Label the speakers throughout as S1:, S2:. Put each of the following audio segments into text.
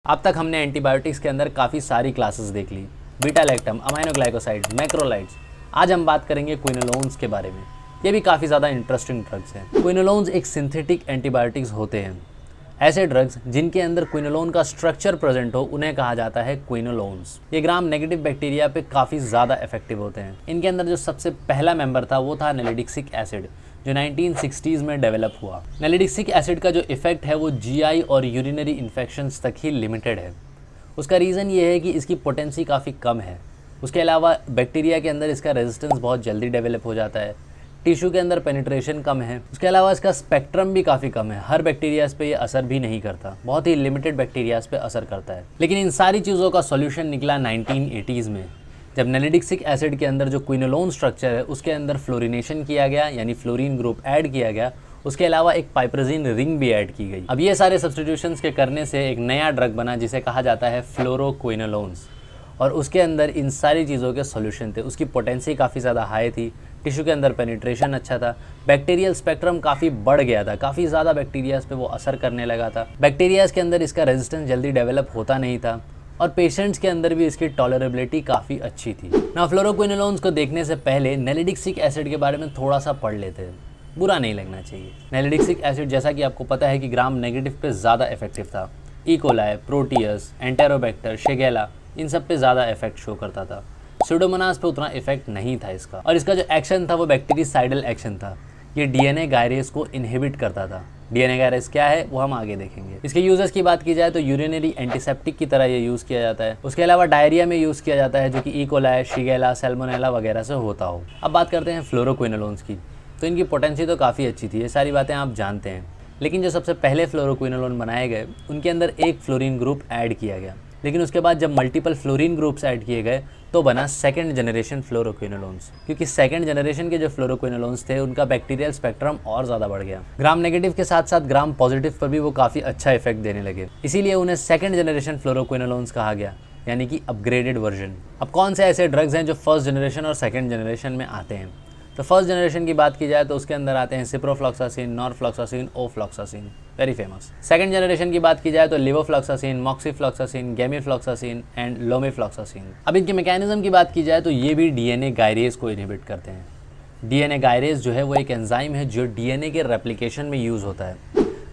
S1: अब तक हमने एंटीबायोटिक्स के अंदर काफ़ी सारी क्लासेस देख ली, बीटा लैक्टम, अमाइनोग्लाइकोसाइड, मैक्रोलाइड्स। आज हम बात करेंगे क्विनोलोन्स के बारे में। ये भी काफ़ी ज़्यादा इंटरेस्टिंग ड्रग्स हैं। क्विनोलोन्स एक सिंथेटिक एंटीबायोटिक्स होते हैं। ऐसे ड्रग्स जिनके अंदर क्विनोलोन का स्ट्रक्चर प्रेजेंट हो उन्हें कहा जाता है क्विनोलोन्स। ये ग्राम नेगेटिव बैक्टीरिया पे काफ़ी ज़्यादा इफेक्टिव होते हैं। इनके अंदर जो सबसे पहला मेंबर था वो था नेलिडिक्सिक एसिड, जो 1960s में डेवलप हुआ। नेलिडिक्सिक एसिड का जो इफेक्ट है वो जीआई और यूरिनरी इन्फेक्शंस तक ही लिमिटेड है। उसका रीज़न ये है कि इसकी पोटेंसी काफ़ी कम है। उसके अलावा बैक्टीरिया के अंदर इसका रेजिस्टेंस बहुत जल्दी डेवलप हो जाता है। टिश्यू के अंदर पेनिट्रेशन कम है। उसके अलावा इसका स्पेक्ट्रम भी काफ़ी कम है। हर बैक्टीरियाज पे ये असर भी नहीं करता, बहुत ही लिमिटेड बैक्टीरियाज पे असर करता है। लेकिन इन सारी चीज़ों का सॉल्यूशन निकला 1980s में, जब नेलिडिक्सिक एसिड के अंदर जो क्विनोलोन स्ट्रक्चर है उसके अंदर फ्लोरिनेशन किया गया, यानी फ्लोरीन ग्रुप ऐड किया गया। उसके अलावा एक पाइपरजीन रिंग भी ऐड की गई। अब ये सारे सब्स्टिट्यूशंस के करने से एक नया ड्रग बना जिसे कहा जाता है फ्लोरोक्विनोलोन्स, और उसके अंदर इन सारी चीज़ों के सॉल्यूशन थे। उसकी पोटेंसी काफ़ी ज़्यादा हाई थी, टिश्यू के अंदर पेनिट्रेशन अच्छा था, बैक्टीरियल स्पेक्ट्रम काफ़ी बढ़ गया था, काफ़ी ज़्यादा बैक्टीरियाज पे वो असर करने लगा था। बैक्टीरियाज के अंदर इसका रेजिस्टेंस जल्दी डेवलप होता नहीं था, और पेशेंट्स के अंदर भी इसकी टॉलरेबिलिटी काफ़ी अच्छी थी। ना फ्लोरोक्विनोलोन्स को देखने से पहले नेलिडिक्सिक एसिड के बारे में थोड़ा सा पढ़ लेते हैं, बुरा नहीं लगना चाहिए। नेलिडिक्सिक एसिड जैसा कि आपको पता है कि ग्राम नेगेटिव पे ज़्यादा इफेक्टिव था। ई कोलाई, प्रोटियस, एंटेरोबैक्टर, शिगेला, इन सब पे ज़्यादा इफेक्ट शो करता था। स्यूडोमोनास पे उतना इफेक्ट नहीं था इसका, और इसका जो एक्शन था वो बैक्टीरिसाइडल एक्शन था। ये डीएनए गायरेज को इनहिबिट करता था। डीएनए गायरेज क्या है वो हम आगे देखेंगे। इसके यूजेस की बात की जाए तो यूरिनरी एंटीसेप्टिक की तरह ये यूज़ किया जाता है। उसके अलावा डायरिया में यूज़ किया जाता है, जो कि ई कोलाई, शिगेला, सैल्मोनेला वगैरह से होता हो। अब बात करते हैं फ्लोरोक्विनोलोन्स की। तो इनकी पोटेंसी तो काफ़ी अच्छी थी, ये सारी बातें आप जानते हैं। लेकिन जो सबसे पहले फ्लोरोक्विनोलोन बनाए गए उनके अंदर एक फ्लोरीन ग्रुप ऐड किया गया। लेकिन उसके बाद जब मल्टीपल फ्लोरीन ग्रुप्स ऐड किए गए तो बना सेकंड जनरेशन फ्लोरोक्विनोलोन्स, क्योंकि सेकंड जनरेशन के जो फ्लोरोक्विनोलोन्स थे उनका बैक्टीरियल स्पेक्ट्रम और ज़्यादा बढ़ गया। ग्राम नेगेटिव के साथ साथ ग्राम पॉजिटिव पर भी वो काफ़ी अच्छा इफेक्ट देने लगे। इसीलिए उन्हें सेकंड जनरेशन फ्लोरोक्विनोलोन्स कहा गया, यानी कि अपग्रेडेड वर्जन। अब कौन से ऐसे ड्रग्स हैं जो फर्स्ट जनरेशन और सेकंड जनरेशन में आते हैं? तो फर्स्ट जनरेशन की बात की जाए तो उसके अंदर आते हैं ciprofloxacin, norfloxacin, ofloxacin, very famous. Second generation की बात की जाए तो लिवोफ्लॉक्सासिन, मॉक्सीफ्लॉक्सासिन, गेमीफ्लॉक्सासिन एंड लोमीफ्लॉक्सासिन। अब इनके मैकेनिज्म की बात की जाए तो ये भी डीएनए गायरेज को इनहिबिट करते हैं। डीएनए गायरेज जो है वो एक एंजाइम है जो डीएनए के रेप्लिकेशन में यूज़ होता है।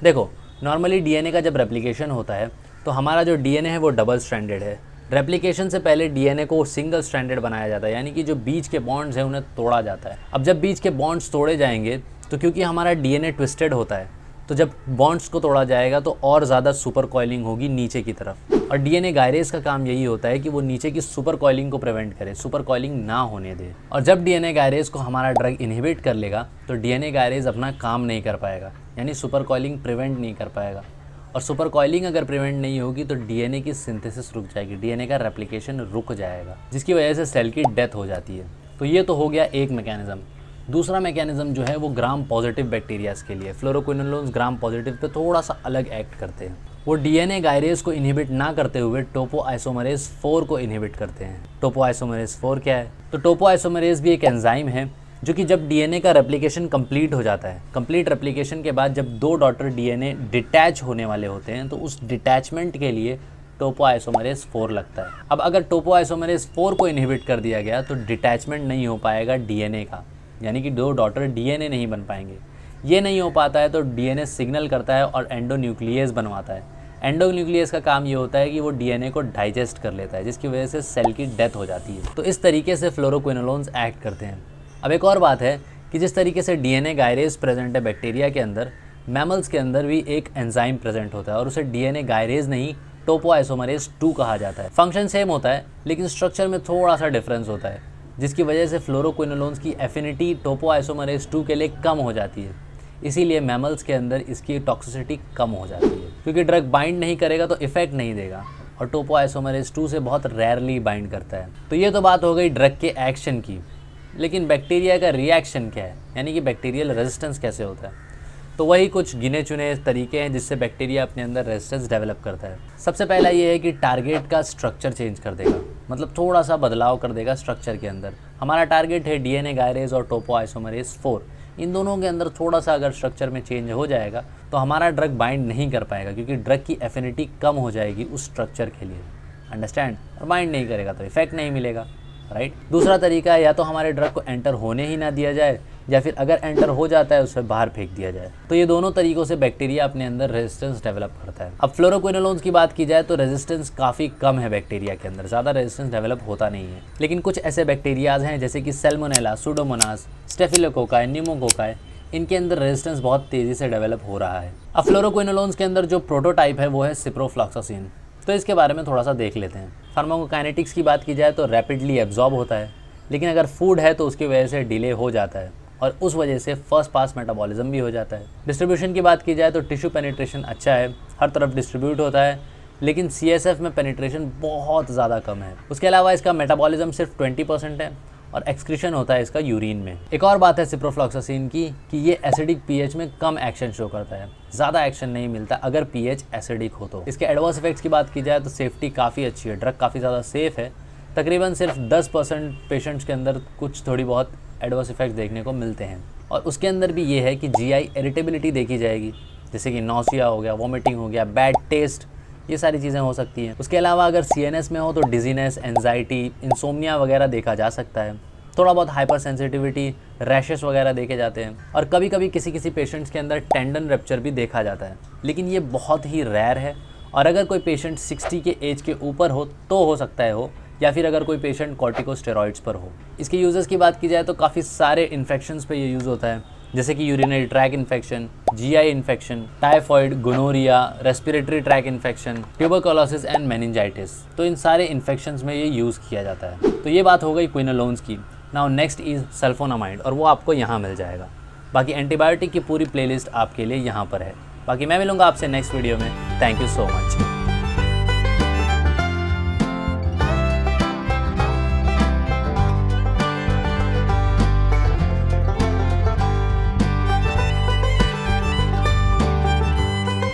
S1: देखो, नॉर्मली डीएनए का जब रेप्लिकेशन होता है तो हमारा जो डीएनए है वो डबल स्ट्रैंडेड है। रेप्लिकेशन से पहले डीएनए को सिंगल स्ट्रैंडेड बनाया जाता है, यानी कि जो बीच के बॉन्ड्स हैं उन्हें तोड़ा जाता है। अब जब बीच के बॉन्ड्स तोड़े जाएंगे तो क्योंकि हमारा डीएनए ट्विस्टेड होता है, तो जब बॉन्ड्स को तोड़ा जाएगा तो और ज़्यादा सुपर कॉइलिंग होगी नीचे की तरफ। और डीएनए गायरेज का काम यही होता है कि वो नीचे की सुपर कॉइलिंग को प्रिवेंट करे, सुपर कॉइलिंग ना होने दे। और जब डीएनए गायरेज को हमारा ड्रग इनहिबिट कर लेगा तो डीएनए गायरेज अपना काम नहीं कर पाएगा, यानी सुपर कॉइलिंग प्रिवेंट नहीं कर पाएगा। और सुपर कॉइलिंग अगर प्रिवेंट नहीं होगी तो डीएनए की सिंथेसिस रुक जाएगी, डीएनए का रेप्लिकेशन रुक जाएगा, जिसकी वजह से सेल की डेथ हो जाती है। तो ये तो हो गया एक मैकेनिज्म। दूसरा मैकेनिज्म जो है वो ग्राम पॉजिटिव बैक्टीरियाज के लिए। फ्लोरोक्विनोलोन्स ग्राम पॉजिटिव पे थोड़ा सा अलग एक्ट करते हैं। वो डीएनए गायरेज को इनहिबिट ना करते हुए टोपोआइसोमरेज 4 को इनहिबिट करते हैं। टोपोआइसोमरेज 4 क्या है? तो टोपोआइसोमरेज भी एक एंजाइम है जो कि जब डीएनए का रेप्लिकेशन कंप्लीट हो जाता है, कंप्लीट रेप्लिकेशन के बाद जब 2 डॉटर डीएनए डिटैच होने वाले होते हैं तो उस डिटैचमेंट के लिए टोपोआइसोमरेज 4 लगता है। अब अगर टोपोआइसोमरेज 4 को इनहिबिट कर दिया गया तो डिटैचमेंट नहीं हो पाएगा डीएनए का, यानी कि 2 डॉटर डीएनए नहीं बन पाएंगे। ये नहीं हो पाता है तो डीएनए सिग्नल करता है और एंडोन्यूक्लियस बनवाता है। एंडोन्यूक्लियस का काम ये होता है कि वो डीएनए को डाइजेस्ट कर लेता है, जिसकी वजह से सेल की डेथ हो जाती है। तो इस तरीके से फ्लोरोक्विनोलोन्स एक्ट करते हैं। अब एक और बात है कि जिस तरीके से डीएनए गायरेज प्रेजेंट है बैक्टीरिया के अंदर, मैमल्स के अंदर भी एक एंजाइम प्रेजेंट होता है और उसे डीएनए गायरेज नहीं टोपोआइसोमरेज 2 कहा जाता है। फंक्शन सेम होता है लेकिन स्ट्रक्चर में थोड़ा सा डिफरेंस होता है, जिसकी वजह से फ्लोरोक्विनोलोन्स की एफिनिटी टोपोआइसोमरेज 2 के लिए कम हो जाती है। इसीलिए मैमल्स के अंदर इसकी टॉक्सिसिटी कम हो जाती है, क्योंकि ड्रग बाइंड नहीं करेगा तो इफेक्ट नहीं देगा, और टोपोआइसोमरेज 2 से बहुत रेयरली बाइंड करता है। तो ये तो बात हो गई ड्रग के एक्शन की, लेकिन बैक्टीरिया का रिएक्शन क्या है, यानी कि बैक्टीरियल रेजिस्टेंस कैसे होता है? तो वही कुछ गिने चुने तरीके हैं जिससे बैक्टीरिया अपने अंदर रेजिस्टेंस डेवलप करता है। सबसे पहला ये है कि टारगेट का स्ट्रक्चर चेंज कर देगा, मतलब थोड़ा सा बदलाव कर देगा स्ट्रक्चर के अंदर। हमारा टारगेट है डीएनए गायरेज और टोपोआइसोमरेज 4, इन दोनों के अंदर थोड़ा सा अगर स्ट्रक्चर में चेंज हो जाएगा तो हमारा ड्रग बाइंड नहीं कर पाएगा, क्योंकि ड्रग की एफिनिटी कम हो जाएगी उस स्ट्रक्चर के लिए, अंडरस्टैंड, और बाइंड नहीं करेगा तो इफेक्ट नहीं मिलेगा, राइट। दूसरा तरीका है या तो हमारे ड्रग को एंटर होने ही ना दिया जाए, या फिर अगर एंटर हो जाता है उसे बाहर फेंक दिया जाए। तो ये दोनों तरीकों से बैक्टीरिया अपने अंदर रेजिस्टेंस डेवलप करता है। अब फ्लोरोक्विनोलोन्स की बात की जाए तो रेजिस्टेंस काफ़ी कम है बैक्टीरिया के अंदर, ज़्यादा रेजिस्टेंस डेवलप होता नहीं है। लेकिन कुछ ऐसे बैक्टीरियाज हैं जैसे कि सैल्मोनेला, सूडोमोनास, स्टेफिलोकोकाई, न्यूमोकोकाई, इनके अंदर रेजिस्टेंस बहुत तेज़ी से डेवलप हो रहा है। अब फ्लोरोक्विनोलोन्स के अंदर जो प्रोटोटाइप है वो है सिप्रोफ्लॉक्सासिन, तो इसके बारे में थोड़ा सा देख लेते हैं। फार्माकोकाइनेटिक्स की बात की जाए तो रैपिडली एब्जॉर्ब होता है, लेकिन अगर फूड है तो उसकी वजह से डिले हो जाता है और उस वजह से फर्स्ट पास मेटाबॉलिज्म भी हो जाता है। डिस्ट्रीब्यूशन की बात की जाए तो टिश्यू पेनिट्रेशन अच्छा है, हर तरफ डिस्ट्रीब्यूट होता है, लेकिन CSF में पेनिट्रेशन बहुत ज़्यादा कम है। उसके अलावा इसका मेटाबॉलिज्म सिर्फ 20% है और एक्सक्रीशन होता है इसका यूरिन में। एक और बात है सिप्रोफ्लॉक्सासिन की कि ये एसिडिक pH में कम एक्शन शो करता है, ज़्यादा एक्शन नहीं मिलता अगर pH एसिडिक हो तो। इसके एडवर्स इफेक्ट्स की बात की जाए तो सेफ्टी काफ़ी अच्छी है, ड्रग काफ़ी ज़्यादा सेफ है। तकरीबन सिर्फ 10% पेशेंट्स के अंदर कुछ थोड़ी बहुत एडवर्स इफेक्ट्स देखने को मिलते हैं, और उसके अंदर भी ये है कि GI इरिटेबिलिटी देखी जाएगी, जैसे कि नॉसिया हो गया, वॉमिटिंग हो गया, बैड टेस्ट, ये सारी चीज़ें हो सकती हैं। उसके अलावा अगर CNS में हो तो डिजीनेस, एंजाइटी, इंसोम्निया वगैरह देखा जा सकता है। थोड़ा बहुत हाइपर सेंसिटिविटी, रैशेस वगैरह देखे जाते हैं, और कभी कभी किसी किसी पेशेंट्स के अंदर टेंडन रप्चर भी देखा जाता है, लेकिन ये बहुत ही रेयर है। और अगर कोई पेशेंट 60 के एज के ऊपर हो तो हो सकता है हो, या फिर अगर कोई पेशेंट कॉर्टिकोस्टेरॉइड्स पर हो। इसके यूजेस की बात की जाए तो काफ़ी सारे इन्फेक्शंस पे ये यूज़ होता है, जैसे कि urinary tract infection, GI infection, typhoid, gonorrhoea, respiratory tract infection, tuberculosis and meningitis. तो इन सारे इन्फेक्शंस में ये यूज़ किया जाता है। तो ये बात हो गई क्विनोलोन्स की। नाउ नेक्स्ट इज़ सल्फोनामाइड, और वो आपको यहाँ मिल जाएगा। बाकी एंटीबायोटिक की पूरी प्लेलिस्ट आपके लिए यहाँ पर है। बाकी मैं मिलूँगा आपसे नेक्स्ट वीडियो में। Thank you so much.